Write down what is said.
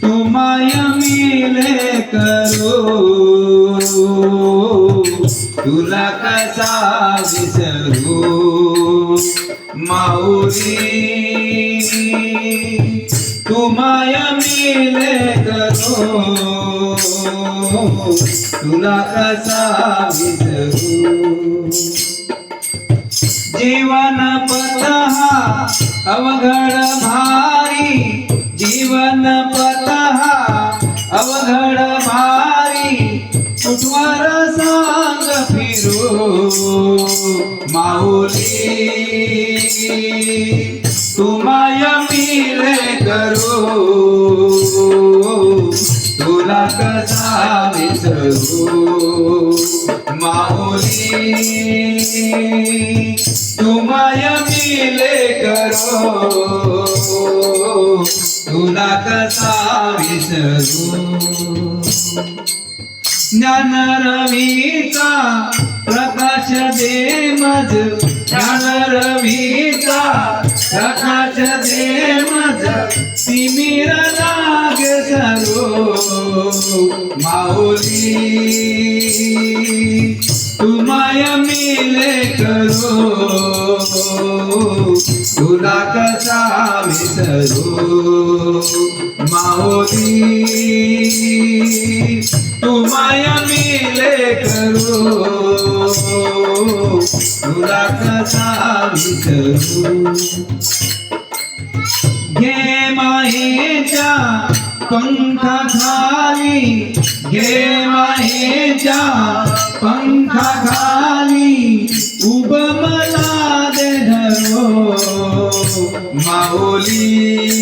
तू माया मिले करो तुला कसा विसरू माऊली तू माया मिले करो तुला कसा विसरू जीवन पथ हा अवघड भारी जीवन पथ हा अवघड भारी कुठवर सांग फिरू माऊली तू माया मिले करो तुला कसा विसरू माऊली तू माया मिले करो तुला कसा विसरू ज्ञान रवीचा प्रकाश दे मज ज्ञान रवीचा प्रकाश दे मज तिमिर लागे सरो माऊली तू माया मिले करो तुला कसा विसरू माऊली तू माया मिले करो तुला कसा विसरू घे मायेच्या पंखाखाली घे मायेच्या पंखाखाली उभ मला दे धरो माऊली